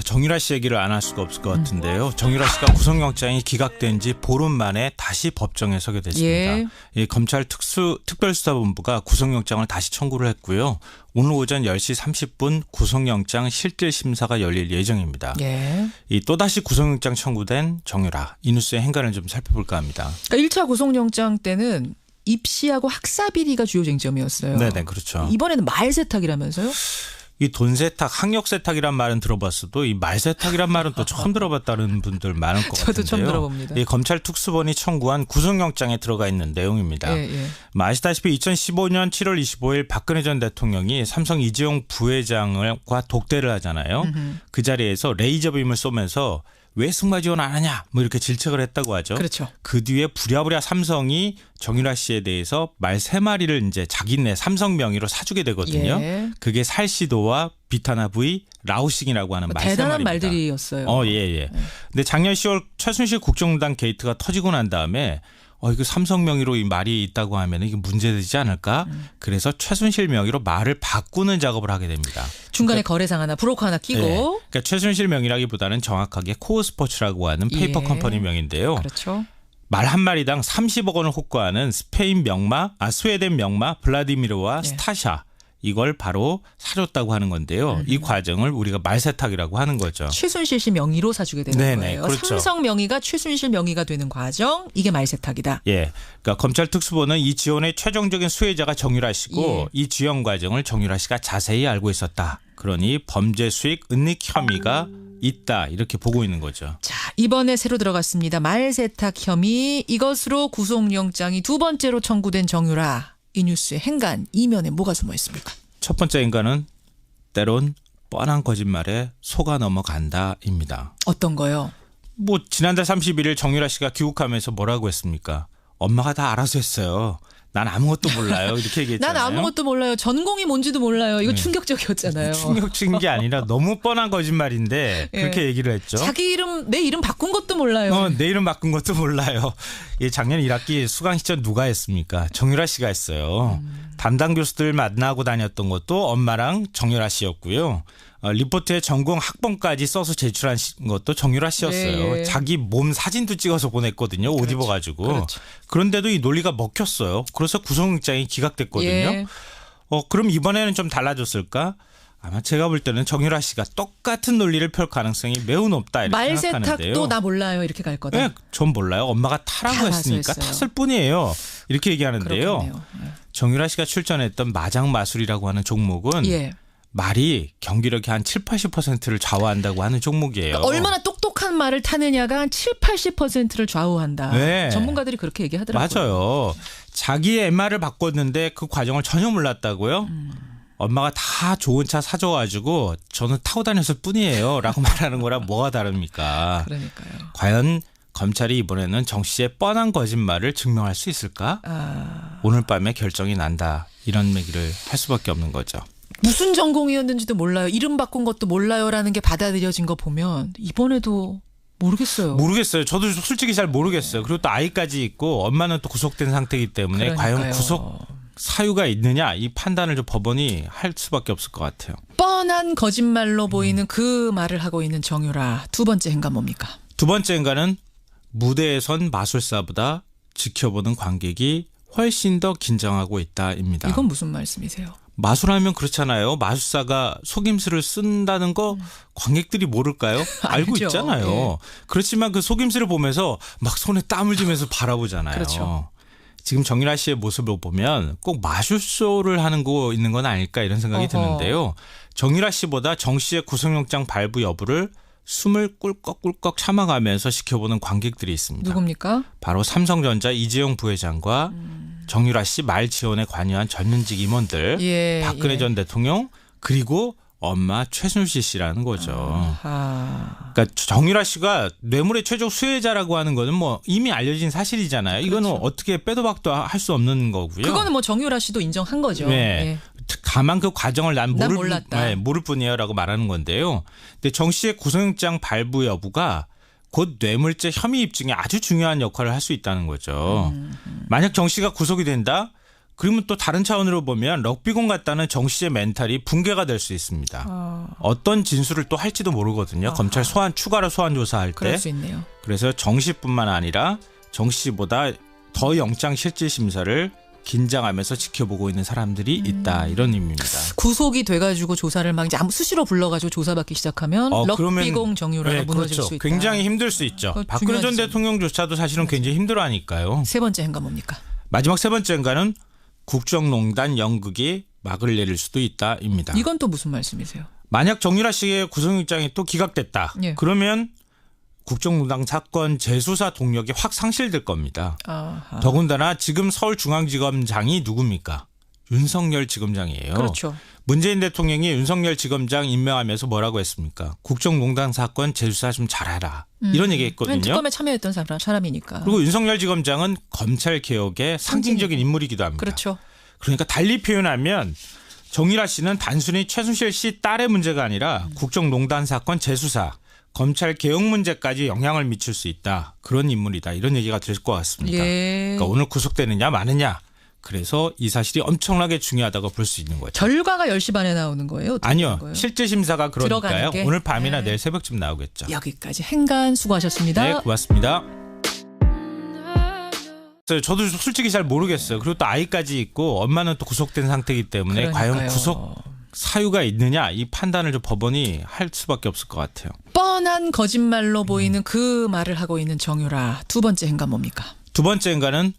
정유라 씨 얘기를 안 할 수가 없을 것 같은데요. 정유라 씨가 구속영장이 기각된 지 보름 만에 다시 법정에 서게 됐습니다. 예. 검찰 특별수사본부가 구속영장을 다시 청구를 했고요. 오늘 오전 10시 30분 구속영장 실질심사가 열릴 예정입니다. 예. 또다시 구속영장 청구된 정유라. 이 뉴스의 행간을 좀 살펴볼까 합니다. 그러니까 1차 구속영장 때는 입시하고 학사 비리가 주요 쟁점이었어요. 네네, 그렇죠. 이번에는 말 세탁이라면서요? 이 돈 세탁, 학력 세탁이란 말은 들어봤어도 이 말 세탁이란 말은 또 처음 들어봤다는 분들 많을 것 같은데요. 저도 처음 들어봅니다. 이 검찰 특수본이 청구한 구속영장에 들어가 있는 내용입니다. 예. 아시다시피 2015년 7월 25일 박근혜 전 대통령이 삼성 이재용 부회장과 독대를 하잖아요. 그 자리에서 레이저빔을 쏘면서 왜 승마 지원 안 하냐 뭐 이렇게 질책을 했다고 하죠. 그렇죠. 그 뒤에 부랴부랴 삼성이 정유라 씨에 대해서 말 3마리를 이제 자기네 삼성 명의로 사주게 되거든요. 예. 그게 살시도와 비타나 V, 라오싱이라고 하는 말 3마리입니다. 대단한 말들이었어요. 예. 근데 작년 10월 최순실 국정농단 게이트가 터지고 난 다음에 이거 삼성 명의로 이 말이 있다고 하면 이게 문제되지 않을까? 그래서 최순실 명의로 말을 바꾸는 작업을 하게 됩니다. 중간에 거래상 하나, 브로커 하나 끼고. 네. 그러니까 최순실 명의라기보다는 정확하게 코어스포츠라고 하는 페이퍼 컴퍼니 명인데요. 그렇죠. 말 한 마리당 30억 원을 호가하는 스웨덴 명마 블라디미르와 스타샤. 이걸 바로 사줬다고 하는 건데요. 이 과정을 우리가 말세탁이라고 하는 거죠. 최순실 씨 명의로 사주게 되는 거예요. 그렇죠. 삼성 명의가 최순실 명의가 되는 과정, 이게 말세탁이다. 예, 그러니까 검찰 특수본은 이 지원의 최종적인 수혜자가 정유라 씨고 이 지원 과정을 정유라 씨가 자세히 알고 있었다. 그러니 범죄 수익 은닉 혐의가 있다 이렇게 보고 있는 거죠. 자, 이번에 새로 들어갔습니다. 말세탁 혐의, 이것으로 구속영장이 두 번째로 청구된 정유라. 이 뉴스의 행간 이면에 뭐가 숨어 있습니까? 첫 번째 행간은 때론 뻔한 거짓말에 속아 넘어간다입니다. 어떤 거요? 지난달 31일 정유라 씨가 귀국하면서 뭐라고 했습니까? 엄마가 다 알아서 했어요. 난 아무것도 몰라요. 이렇게 얘기했잖아요. 난 아무것도 몰라요. 전공이 뭔지도 몰라요. 이거 충격적이었잖아요. 충격적인 게 아니라 너무 뻔한 거짓말인데 그렇게 얘기를 했죠. 자기 이름, 내 이름 바꾼 것도 몰라요. 내 이름 바꾼 것도 몰라요. 작년 1학기 수강시전 누가 했습니까? 정유라 씨가 했어요. 담당 교수들 만나고 다녔던 것도 엄마랑 정유라 씨였고요. 리포트에 전공 학번까지 써서 제출한 것도 정유라 씨였어요. 네. 자기 몸 사진도 찍어서 보냈거든요. 옷 입어가지고. 그렇죠. 그런데도 이 논리가 먹혔어요. 그래서 구속영장이 기각됐거든요. 예. 그럼 이번에는 좀 달라졌을까? 아마 제가 볼 때는 정유라 씨가 똑같은 논리를 펼 가능성이 매우 높다 이렇게 생각하는데요. 말세탁도 나 몰라요 이렇게 갈 거다. 네, 전 몰라요. 엄마가 타라고 했으니까 탔을 뿐이에요. 이렇게 얘기하는데요. 그렇겠네요. 정유라 씨가 출전했던 마장마술이라고 하는 종목은 말이 경기력이 한 7, 80%를 좌우한다고 하는 종목이에요. 그러니까 얼마나 똑똑한 말을 타느냐가 한 7, 80%를 좌우한다. 네. 전문가들이 그렇게 얘기하더라고요. 맞아요. 자기의 MR을 바꿨는데 그 과정을 전혀 몰랐다고요? 엄마가 다 좋은 차 사줘가지고 저는 타고 다녔을 뿐이에요 라고 말하는 거랑 뭐가 다릅니까? 그러니까요. 과연 검찰이 이번에는 정 씨의 뻔한 거짓말을 증명할 수 있을까? 오늘 밤에 결정이 난다. 이런 얘기를 할 수밖에 없는 거죠. 무슨 전공이었는지도 몰라요. 이름 바꾼 것도 몰라요라는 게 받아들여진 거 보면 이번에도 모르겠어요. 저도 솔직히 잘 모르겠어요. 그리고 또 아이까지 있고 엄마는 또 구속된 상태이기 때문에 과연 구속 사유가 있느냐 이 판단을 좀 법원이 할 수밖에 없을 것 같아요. 뻔한 거짓말로 보이는 그 말을 하고 있는 정유라. 두 번째 행간 뭡니까? 두 번째 행간은 무대에 선 마술사보다 지켜보는 관객이 훨씬 더 긴장하고 있다입니다. 이건 무슨 말씀이세요? 마술하면 그렇잖아요. 마술사가 속임수를 쓴다는 거 관객들이 모를까요? 알고 알죠. 있잖아요. 예. 그렇지만 그 속임수를 보면서 막 손에 땀을 쥐면서 바라보잖아요. 그렇죠. 지금 정유라 씨의 모습을 보면 꼭 마술쇼를 하는 거 있는 건 아닐까 이런 생각이 드는데요. 정유라 씨보다 정 씨의 구속영장 발부 여부를 숨을 꿀꺽꿀꺽 참아가면서 지켜보는 관객들이 있습니다. 누굽니까? 바로 삼성전자 이재용 부회장과 정유라 씨 말 지원에 관여한 전현직 임원들, 박근혜 전 대통령 그리고 엄마 최순실 씨라는 거죠. 그러니까 정유라 씨가 뇌물의 최종 수혜자라고 하는 거는 이미 알려진 사실이잖아요. 이거는 그렇죠. 어떻게 빼도 박도 할 수 없는 거고요. 그거는 정유라 씨도 인정한 거죠. 네. 다만 그 과정을 난 몰랐다. 모를 뿐이에요라고 말하는 건데요. 근데 정 씨의 구속영장 발부 여부가 곧 뇌물죄 혐의 입증에 아주 중요한 역할을 할 수 있다는 거죠. 만약 정 씨가 구속이 된다? 그러면 또 다른 차원으로 보면 럭비공 같다는 정 씨의 멘탈이 붕괴가 될 수 있습니다. 어떤 진술을 또 할지도 모르거든요. 검찰 추가로 소환 조사할 때. 그럴 수 있네요. 그래서 정 씨뿐만 아니라 정 씨보다 더 영장 실질 심사를 긴장하면서 지켜보고 있는 사람들이 있다. 이런 의미입니다. 구속이 돼가지고 조사를 막 이제 수시로 불러가지고 조사받기 시작하면 럭비공 정유라가 네, 무너질 그렇죠. 수 있다. 굉장히 힘들 수 있죠. 박근혜 전 대통령조차도 사실은 굉장히 힘들어하니까요. 세 번째 행간 뭡니까? 마지막 세 번째 행간은 국정농단 연극이 막을 내릴 수도 있다입니다. 이건 또 무슨 말씀이세요? 만약 정유라 씨의 구속영장이 또 기각됐다. 예. 그러면 국정농단 사건 재수사 동력이 확 상실될 겁니다. 아하. 더군다나 지금 서울중앙지검장이 누굽니까? 윤석열 지검장이에요. 그렇죠. 문재인 대통령이 윤석열 지검장 임명하면서 뭐라고 했습니까? 국정농단 사건 재수사 좀 잘해라. 이런 얘기했거든요. 특검에 참여했던 사람이니까. 그리고 윤석열 지검장은 검찰 개혁의 상징적인 인물이기도 합니다. 그렇죠. 그러니까 달리 표현하면 정유라 씨는 단순히 최순실 씨 딸의 문제가 아니라 국정농단 사건 재수사, 검찰 개혁 문제까지 영향을 미칠 수 있다. 그런 인물이다. 이런 얘기가 될 것 같습니다. 예. 그러니까 오늘 구속되느냐 마느냐. 그래서 이 사실이 엄청나게 중요하다고 볼 수 있는 거죠. 결과가 10시 반에 나오는 거예요? 아니요. 거예요? 실제 심사가 그러니까요. 오늘 밤이나 내일 새벽쯤 나오겠죠. 여기까지 행간 수고하셨습니다. 네, 고맙습니다. 저도 솔직히 잘 모르겠어요. 그리고 또 아이까지 있고 엄마는 또 구속된 상태이기 때문에 그러니까요. 과연 구속 사유가 있느냐 이 판단을 좀 법원이 할 수밖에 없을 것 같아요. 뻔한 거짓말로 보이는 그 말을 하고 있는 정유라. 두 번째 행간 뭡니까? 두 번째 행간은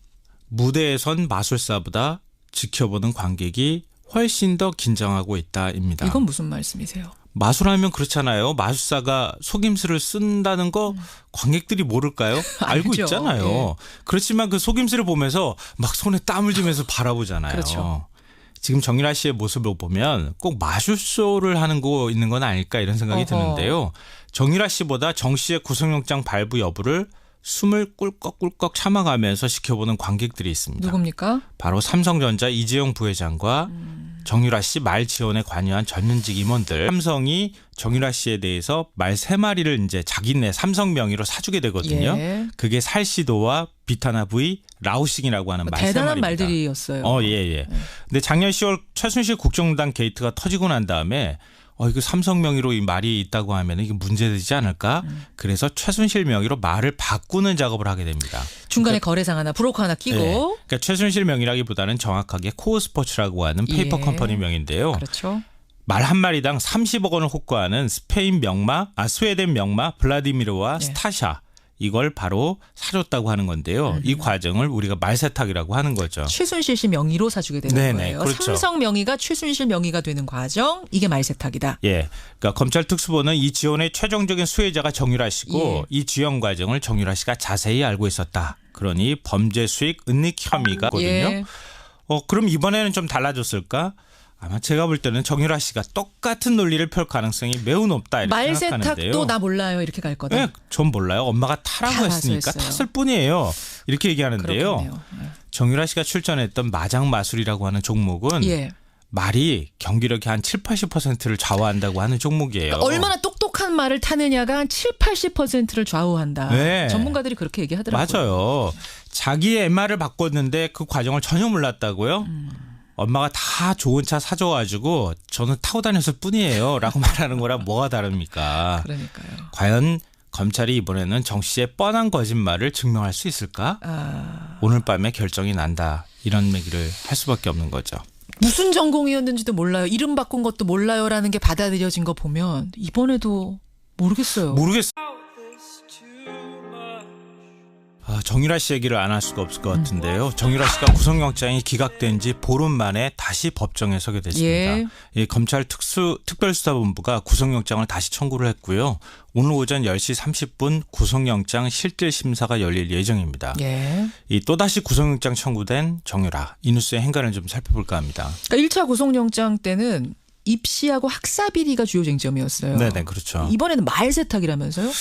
무대에 선 마술사보다 지켜보는 관객이 훨씬 더 긴장하고 있다입니다. 이건 무슨 말씀이세요? 마술하면 그렇잖아요. 마술사가 속임수를 쓴다는 거 관객들이 모를까요? 알고 알죠. 있잖아요. 예. 그렇지만 그 속임수를 보면서 막 손에 땀을 쥐면서 바라보잖아요. 그렇죠. 지금 정유라 씨의 모습을 보면 꼭 마술쇼를 하는 거 있는 건 아닐까 이런 생각이 드는데요. 정유라 씨보다 정 씨의 구속영장 발부 여부를 숨을 꿀꺽꿀꺽 참아가면서 지켜보는 관객들이 있습니다. 누굽니까? 바로 삼성전자 이재용 부회장과 정유라 씨 말 지원에 관여한 전현직 임원들. 삼성이 정유라 씨에 대해서 말 3마리를 이제 자기네 삼성 명의로 사주게 되거든요. 예. 그게 살시도와 비타나 V, 라우싱이라고 하는 말 3마리입니다. 대단한 말들이었어요. 예. 근데 작년 10월 최순실 국정농단 게이트가 터지고 난 다음에 이거 삼성 명의로 이 말이 있다고 하면 이게 문제되지 않을까? 그래서 최순실 명의로 말을 바꾸는 작업을 하게 됩니다. 중간에 거래상 하나, 브로커 하나 끼고. 네. 그러니까 최순실 명의라기보다는 정확하게 코어스포츠라고 하는 페이퍼 컴퍼니 명인데요. 그렇죠. 말 한 마리당 30억 원을 호가하는 스웨덴 명마 블라디미르와 스타샤. 이걸 바로 사줬다고 하는 건데요. 이 과정을 우리가 말세탁이라고 하는 거죠. 최순실 씨 명의로 사주게 되는 네네, 거예요. 그렇죠. 삼성 명의가 최순실 명의가 되는 과정. 이게 말세탁이다. 예, 그러니까 검찰 특수부는 이 지원의 최종적인 수혜자가 정유라 씨고 예. 이 지원 과정을 정유라 씨가 자세히 알고 있었다. 그러니 범죄 수익 은닉 혐의가 거든요. 예. 그럼 이번에는 좀 달라졌을까? 아마 제가 볼 때는 정유라 씨가 똑같은 논리를 펼 가능성이 매우 높다 이렇게 생각하는데요. 말세탁도 나 몰라요 이렇게 갈 거다. 네, 전 몰라요. 엄마가 타라고 했으니까 탔을 뿐이에요. 이렇게 얘기하는데요. 그렇겠네요. 정유라 씨가 출전했던 마장마술이라고 하는 종목은 예. 말이 경기력이 한 7, 80%를 좌우한다고 하는 종목이에요. 그러니까 얼마나 똑똑한 말을 타느냐가 한 7, 80%를 좌우한다. 네. 전문가들이 그렇게 얘기하더라고요. 맞아요. 자기의 MR을 바꿨는데 그 과정을 전혀 몰랐다고요? 엄마가 다 좋은 차 사줘가지고 저는 타고 다녔을 뿐이에요 라고 말하는 거랑 뭐가 다릅니까? 그러니까요. 과연 검찰이 이번에는 정 씨의 뻔한 거짓말을 증명할 수 있을까? 오늘 밤에 결정이 난다. 이런 얘기를 할 수밖에 없는 거죠. 무슨 전공이었는지도 몰라요. 이름 바꾼 것도 몰라요라는 게 받아들여진 거 보면 이번에도 모르겠어요. 모르겠어요. 정유라 씨 얘기를 안 할 수가 없을 것 같은데요. 정유라 씨가 구속영장이 기각된 지 보름 만에 다시 법정에 서게 됐습니다. 예. 이 검찰 특별수사본부가 구속영장을 다시 청구를 했고요. 오늘 오전 10시 30분 구속영장 실질심사가 열릴 예정입니다. 예. 이 또다시 구속영장 청구된 정유라. 이 뉴스의 행간을 좀 살펴볼까 합니다. 그러니까 1차 구속영장 때는 입시하고 학사 비리가 주요 쟁점이었어요. 네네, 그렇죠. 이번에는 말세탁이라면서요?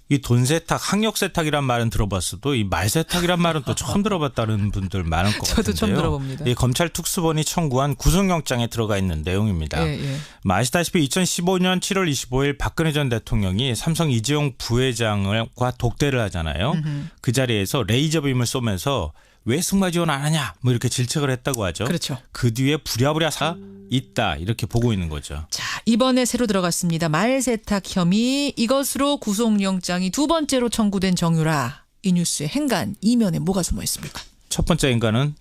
이 돈세탁, 학력세탁이란 말은 들어봤어도 이 말세탁이란 말은 또 처음 들어봤다는 분들 많을 것 같은데요. 저도 처음 들어봅니다. 이 검찰 특수본이 청구한 구속영장에 들어가 있는 내용입니다. 예. 아시다시피 2015년 7월 25일 박근혜 전 대통령이 삼성 이재용 부회장과 독대를 하잖아요. 그 자리에서 레이저빔을 쏘면서 왜 승마 지원 안 하냐 뭐 이렇게 질책을 했다고 하죠. 그렇죠. 그 뒤에 부랴부랴 있다 이렇게 보고 있는 거죠. 자, 이번에 새로 들어갔습니다. 말세탁 혐의 이것으로 구속영장이 두 번째로 청구된 정유라. 이 뉴스의 행간 이면에 뭐가 숨어 있습니까? 첫 번째 인간은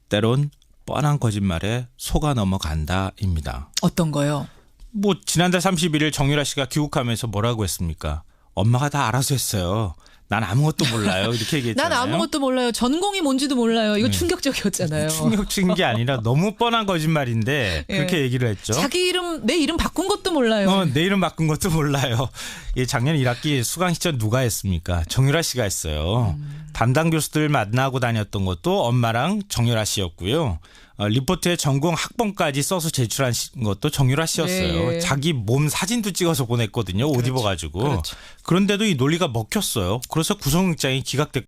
때론 뻔한 거짓말에 속아 넘어간다입니다. 어떤 거요? 뭐 지난달 31일 정유라 씨가 귀국하면서 뭐라고 했습니까? 엄마가 다 알아서 했어요. 난 아무것도 몰라요. 이렇게 얘기했잖아요. 난 아무것도 몰라요. 전공이 뭔지도 몰라요. 이거 충격적이었잖아요. 충격적인 게 아니라 너무 뻔한 거짓말인데 그렇게 예. 얘기를 했죠. 자기 이름 내 이름 바꾼 것도 몰라요. 내 이름 바꾼 것도 몰라요. 예, 작년 1학기 수강시전 누가 했습니까? 정유라 씨가 했어요. 담당 교수들 만나고 다녔던 것도 엄마랑 정유라 씨였고요. 리포트에 전공 학번까지 써서 제출한 것도 정유라 씨였어요. 네. 자기 몸 사진도 찍어서 보냈거든요. 옷 그렇죠. 입어가지고. 그렇죠. 그런데도 이 논리가 먹혔어요. 그래서 구속영장이 기각됐고